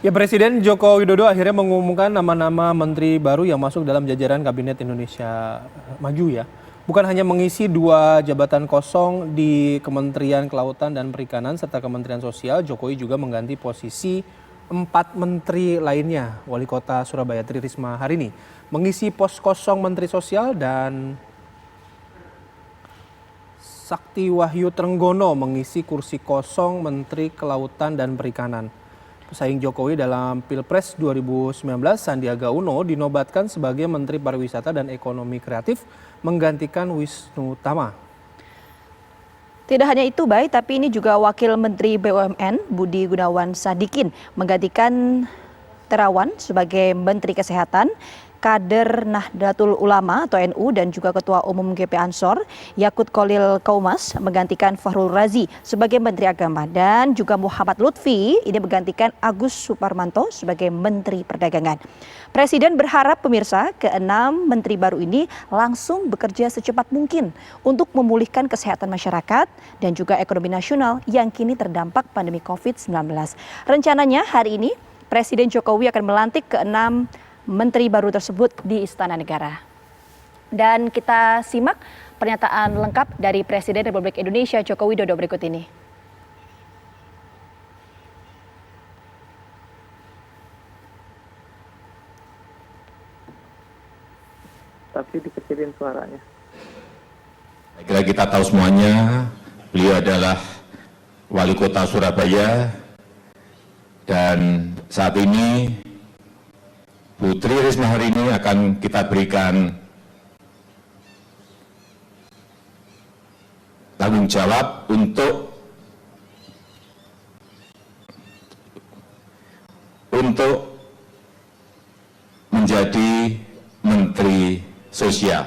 Ya, Presiden Joko Widodo akhirnya mengumumkan nama-nama menteri baru yang masuk dalam jajaran Kabinet Indonesia Maju ya. Bukan hanya mengisi 2 jabatan kosong di Kementerian Kelautan dan Perikanan serta Kementerian Sosial, Jokowi juga mengganti posisi 4 menteri lainnya. Wali Kota Surabaya Tri Risma hari ini mengisi pos kosong Menteri Sosial dan Sakti Wahyu Trenggono mengisi kursi kosong Menteri Kelautan dan Perikanan. Pesaing Jokowi dalam Pilpres 2019, Sandiaga Uno dinobatkan sebagai Menteri Pariwisata dan Ekonomi Kreatif menggantikan Wisnu Tama. Tidak hanya itu, Bay, tapi ini juga Wakil Menteri BUMN Budi Gunawan Sadikin menggantikan Terawan sebagai Menteri Kesehatan. Kader Nahdlatul Ulama atau NU dan juga Ketua Umum GP Ansor Yakut Kholil Kaumas menggantikan Fahrul Razi sebagai Menteri Agama, dan juga Muhammad Lutfi ini menggantikan Agus Suparmanto sebagai Menteri Perdagangan. Presiden berharap pemirsa ke-6 menteri baru ini langsung bekerja secepat mungkin untuk memulihkan kesehatan masyarakat dan juga ekonomi nasional yang kini terdampak pandemi COVID-19. Rencananya hari ini Presiden Jokowi akan melantik ke-6 menteri baru tersebut di Istana Negara. Dan kita simak pernyataan lengkap dari Presiden Republik Indonesia Joko Widodo berikut ini. Tapi dikecilin suaranya. Saya kira kita tahu semuanya, beliau adalah Wali Kota Surabaya, dan saat ini Bu Tri Risma hari ini akan kita berikan tanggung jawab untuk menjadi Menteri Sosial.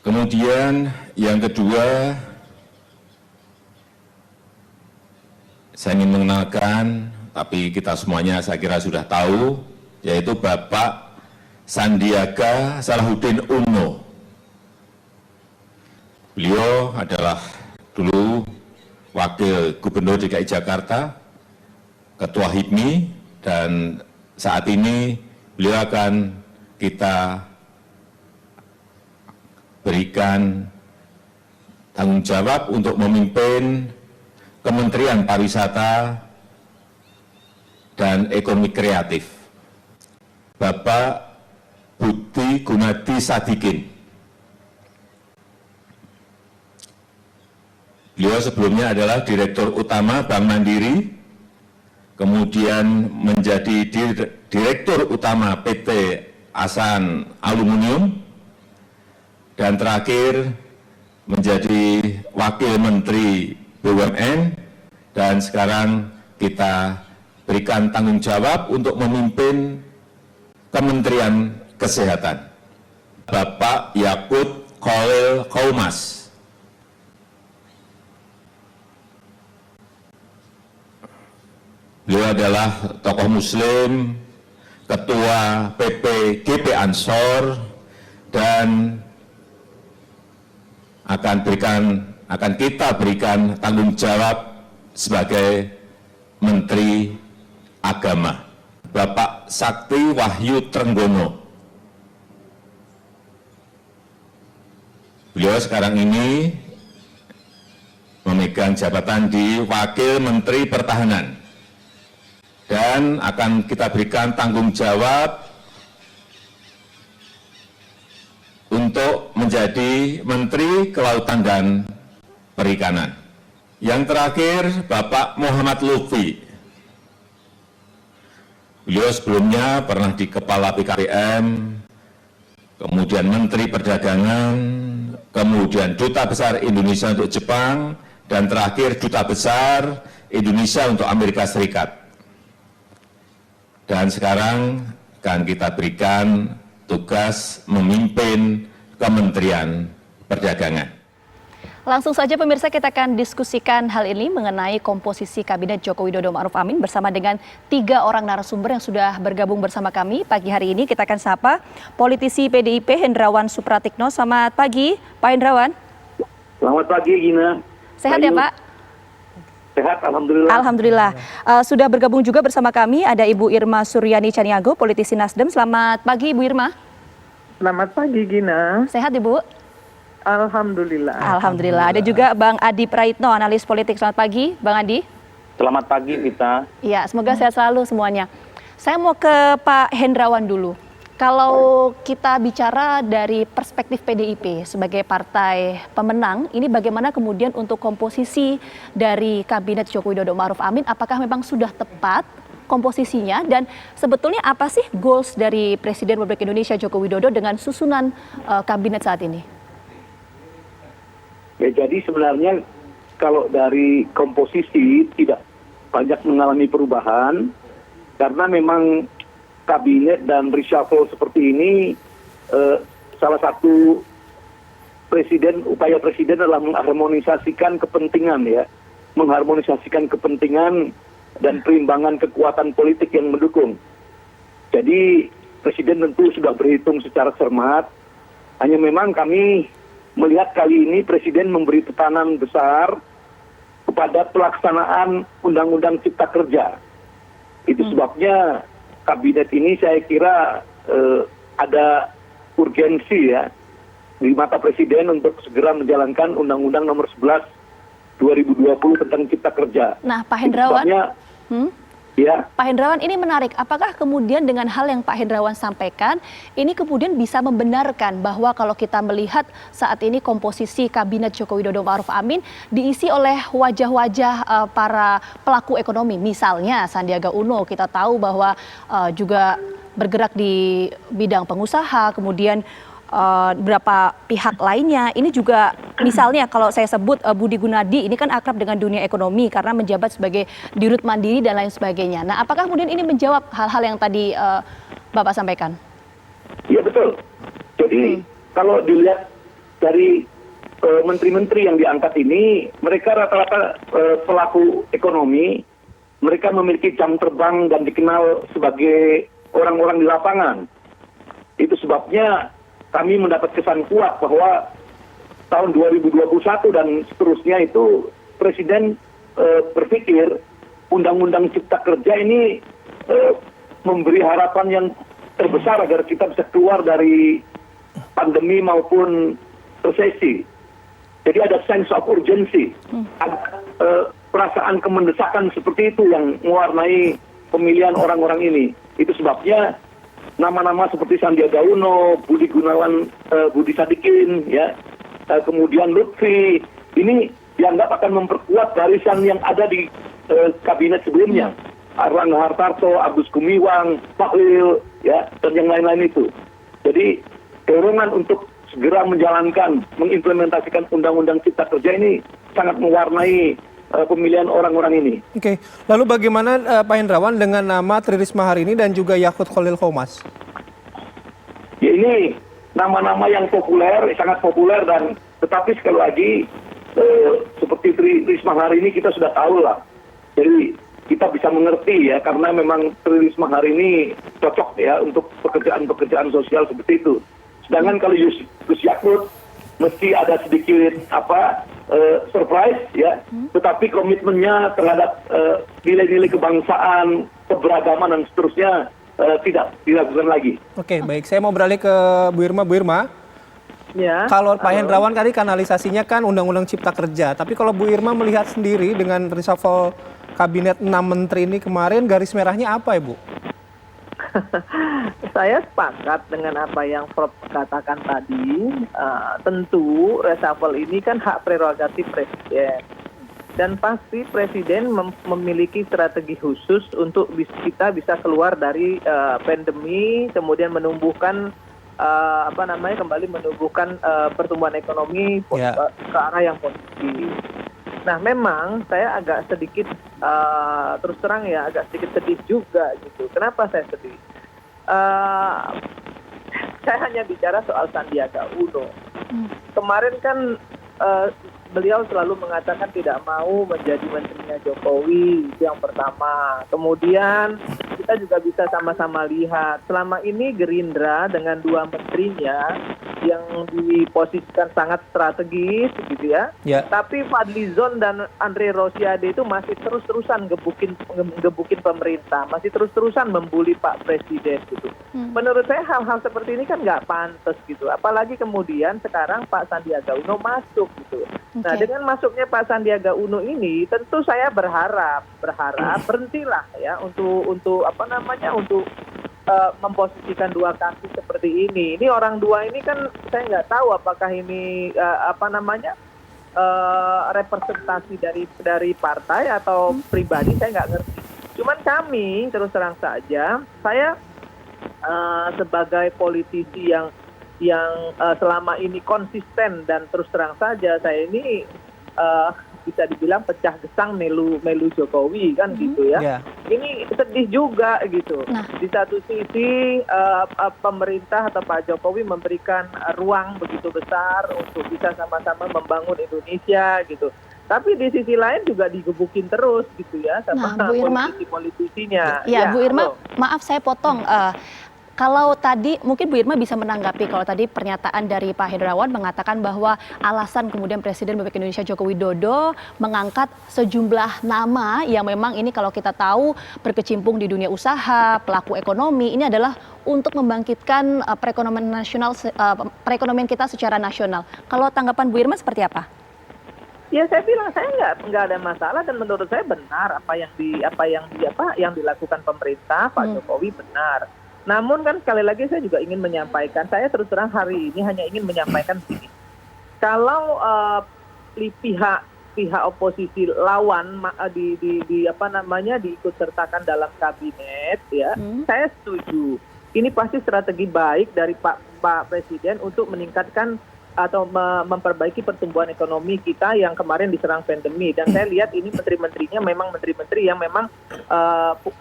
Kemudian yang kedua, saya ingin mengenalkan, tapi kita semuanya saya kira sudah tahu, yaitu Bapak Sandiaga Salahuddin Uno. Beliau adalah dulu Wakil Gubernur DKI Jakarta, Ketua HIPMI, dan saat ini beliau akan kita berikan tanggung jawab untuk memimpin Kementerian Pariwisata dan Ekonomi Kreatif, Bapak Budi Gunadi Sadikin. Beliau sebelumnya adalah Direktur Utama Bank Mandiri, kemudian menjadi Direktur Utama PT Asan Aluminium, dan terakhir menjadi Wakil Menteri BUMN, dan sekarang kita berikan tanggung jawab untuk memimpin Kementerian Kesehatan, Bapak Yakut Kholil Kaumas. Beliau adalah tokoh Muslim, Ketua PP GP Ansor, dan akan kita berikan tanggung jawab sebagai Menteri Agama, Bapak Sakti Wahyu Trenggono. Beliau sekarang ini memegang jabatan di Wakil Menteri Pertahanan, dan akan kita berikan tanggung jawab untuk menjadi Menteri Kelautan dan Perikanan. Yang terakhir, Bapak Muhammad Lutfi. Beliau sebelumnya pernah di Kepala BKPM, kemudian Menteri Perdagangan, kemudian Duta Besar Indonesia untuk Jepang, dan terakhir Duta Besar Indonesia untuk Amerika Serikat. Dan sekarang akan kita berikan tugas memimpin Kementerian Perdagangan. Langsung saja pemirsa, kita akan diskusikan hal ini mengenai komposisi Kabinet Joko Widodo Ma'ruf Amin bersama dengan 3 orang narasumber yang sudah bergabung bersama kami pagi hari ini. Kita akan sapa politisi PDIP Hendrawan Supratikno. Selamat pagi Pak Hendrawan. Selamat pagi Gina. Sehat ya Pak? Sehat, alhamdulillah. Alhamdulillah. Sudah bergabung juga bersama kami ada Ibu Irma Suryani Caniago, politisi Nasdem. Selamat pagi Ibu Irma. Selamat pagi, Gina. Sehat Ibu? Alhamdulillah. Alhamdulillah. Ada juga Bang Adi Praitno, analis politik. Selamat pagi Bang Adi. Selamat pagi, Vita. Iya, semoga sehat selalu semuanya. Saya mau ke Pak Hendrawan dulu. Kalau kita bicara dari perspektif PDIP sebagai partai pemenang, ini bagaimana kemudian untuk komposisi dari Kabinet Joko Widodo Ma'ruf Amin, apakah memang sudah tepat komposisinya dan sebetulnya apa sih goals dari Presiden Republik Indonesia Joko Widodo dengan susunan kabinet saat ini? Ya, jadi sebenarnya kalau dari komposisi tidak banyak mengalami perubahan karena memang kabinet dan reshuffle seperti ini salah satu upaya presiden adalah mengharmonisasikan kepentingan dan perimbangan kekuatan politik yang mendukung. Jadi presiden tentu sudah berhitung secara cermat. Hanya memang kami melihat kali ini presiden memberi tekanan besar kepada pelaksanaan Undang-Undang Cipta Kerja. Itu sebabnya kabinet ini saya kira ada urgensi ya di mata presiden untuk segera menjalankan Undang-Undang Nomor 11 2020 tentang Cipta Kerja. Nah, Pak Hendrawan, ya. Pak Hendrawan, ini menarik. Apakah kemudian dengan hal yang Pak Hendrawan sampaikan, ini kemudian bisa membenarkan bahwa kalau kita melihat saat ini komposisi Kabinet Joko Widodo Ma'ruf Amin diisi oleh wajah-wajah para pelaku ekonomi, misalnya Sandiaga Uno, kita tahu bahwa juga bergerak di bidang pengusaha, kemudian beberapa pihak lainnya. Ini juga misalnya kalau saya sebut Budi Gunadi, ini kan akrab dengan dunia ekonomi karena menjabat sebagai dirut mandiri dan lain sebagainya. Nah, apakah kemudian ini menjawab hal-hal yang tadi Bapak sampaikan? Iya, betul. Jadi kalau dilihat dari menteri-menteri yang diangkat ini, mereka rata-rata pelaku ekonomi, mereka memiliki jam terbang dan dikenal sebagai orang-orang di lapangan. Itu sebabnya kami mendapat kesan kuat bahwa tahun 2021 dan seterusnya itu Presiden berpikir Undang-Undang Cipta Kerja ini memberi harapan yang terbesar agar kita bisa keluar dari pandemi maupun resesi. Jadi ada sense of urgency, ada perasaan kemendesakan seperti itu yang mewarnai pemilihan orang-orang ini. Itu sebabnya nama-nama seperti Sandiaga Uno, Budi Gunawan, Budi Sadikin, ya, kemudian Lutfi, ini dianggap akan memperkuat barisan yang ada di kabinet sebelumnya. Erlangga Hartarto, Agus Gumiwang, Bahlil, ya, dan yang lain-lain itu. Jadi dorongan untuk segera menjalankan, mengimplementasikan Undang-Undang Cipta Kerja ini sangat mewarnai pemilihan orang-orang ini. Oke, lalu bagaimana Pak Hendrawan dengan nama Tri Risma hari ini dan juga Yakut Khalil Qomas? Ya, ini nama-nama yang populer, sangat populer, dan tetapi sekali lagi seperti Tri Risma hari ini kita sudah tahu lah. Jadi kita bisa mengerti ya, karena memang Tri Risma hari ini cocok ya untuk pekerjaan-pekerjaan sosial seperti itu. Sedangkan kalau Gus Yakut mesti ada sedikit surprise ya, tetapi komitmennya terhadap nilai-nilai kebangsaan, keberagaman dan seterusnya tidak dilakukan lagi. Oke, baik. Saya mau beralih ke Bu Irma. Bu Irma, Ya. kalau Pak Hendrawan tadi kanalisasinya kan Undang-Undang Cipta Kerja, tapi kalau Bu Irma melihat sendiri dengan reshuffle kabinet 6 menteri ini kemarin, garis merahnya apa, Ibu? Saya sepakat dengan apa yang Prof katakan tadi. Tentu reshuffle ini kan hak prerogatif presiden. Dan pasti presiden memiliki strategi khusus untuk kita bisa keluar dari pandemi, kemudian menumbuhkan kembali menumbuhkan pertumbuhan ekonomi ke arah yang positif. Nah, memang saya agak sedikit terus terang ya, agak sedikit sedih juga gitu. Kenapa saya sedih? Saya hanya bicara soal Sandiaga Uno. Kemarin kan beliau selalu mengatakan tidak mau menjadi menterinya Jokowi, itu yang pertama. Kemudian kita juga bisa sama-sama lihat selama ini Gerindra dengan dua menterinya yang diposisikan sangat strategis gitu ya. Ya. Tapi Fadlizon dan Andre Rosiade itu masih terus-terusan gebukin pemerintah, masih terus-terusan membuli Pak Presiden gitu. Menurut saya hal-hal seperti ini kan nggak pantas gitu. Apalagi kemudian sekarang Pak Sandiaga Uno masuk gitu. Nah, dengan masuknya Pak Sandiaga Uno ini, tentu saya berharap berhentilah ya untuk apa namanya untuk memposisikan dua kaki seperti ini. Ini orang dua ini kan saya nggak tahu apakah ini representasi dari partai atau pribadi, saya nggak ngerti. Cuman kami terus terang saja, saya sebagai politisi yang selama ini konsisten dan terus terang saja saya ini bisa dibilang pecah gesang melu Jokowi kan gitu ya. Yeah. Ini sedih juga gitu. Nah. Di satu sisi pemerintah atau Pak Jokowi memberikan ruang begitu besar untuk bisa sama-sama membangun Indonesia gitu. Tapi di sisi lain juga digebukin terus gitu ya sama Bu Irma. politisi-politisinya. Ya, Bu Irma, halo. maaf saya potong. Kalau tadi mungkin Bu Irma bisa menanggapi kalau tadi pernyataan dari Pak Hendrawan mengatakan bahwa alasan kemudian Presiden Republik Indonesia Joko Widodo mengangkat sejumlah nama yang memang ini kalau kita tahu berkecimpung di dunia usaha, pelaku ekonomi, ini adalah untuk membangkitkan perekonomian kita secara nasional. Kalau tanggapan Bu Irma seperti apa? Ya saya bilang saya nggak ada masalah dan menurut saya benar apa yang dilakukan pemerintah Pak Jokowi benar. Namun kan sekali lagi saya juga ingin menyampaikan, saya terus terang hari ini hanya ingin menyampaikan begini. Kalau pihak oposisi lawan diikut sertakan dalam kabinet ya, saya setuju. Ini pasti strategi baik dari Pak Presiden untuk meningkatkan atau memperbaiki pertumbuhan ekonomi kita yang kemarin diserang pandemi. Dan saya lihat ini menteri-menterinya memang menteri-menteri yang memang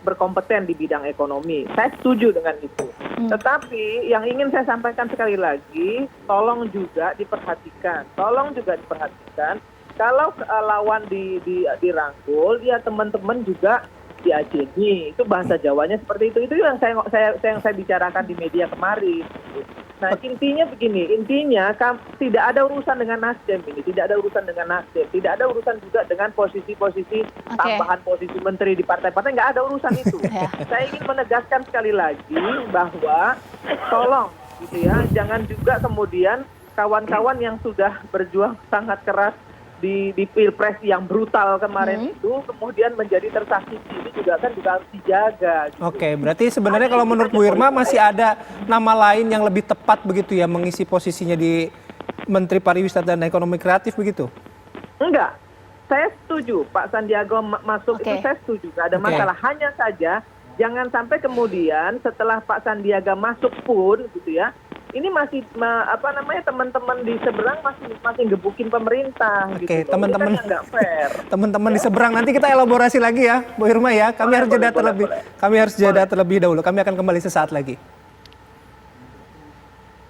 berkompeten di bidang ekonomi. Saya setuju dengan itu. Tetapi yang ingin saya sampaikan sekali lagi, tolong juga diperhatikan. Kalau lawan dirangkul, ya teman-teman juga diajeni. Itu bahasa Jawanya seperti itu. Itu yang saya bicarakan di media kemarin. Nah, intinya begini, tidak ada urusan dengan Nasdem ini, tidak ada urusan juga dengan posisi-posisi tambahan posisi menteri di partai-partai, nggak ada urusan itu. Saya ingin menegaskan sekali lagi bahwa tolong gitu ya, jangan juga kemudian kawan-kawan yang sudah berjuang sangat keras di Pilpres yang brutal kemarin itu kemudian menjadi tersakiti, ini juga harus dijaga. Gitu. Oke, berarti sebenarnya kalau menurut Bu Irma masih ada nama lain yang lebih tepat begitu ya mengisi posisinya di Menteri Pariwisata dan Ekonomi Kreatif begitu? Enggak, saya setuju Pak Sandiaga masuk itu saya setuju, nggak ada masalah. Hanya saja jangan sampai kemudian setelah Pak Sandiaga masuk pun gitu ya, ini masih teman-teman di seberang masih gebukin pemerintah. Oke, gitu. teman-teman Ini kan nggak fair. Teman-teman di seberang nanti kita elaborasi lagi ya, Bu Irma ya. Kami harus jeda terlebih dahulu. Kami akan kembali sesaat lagi.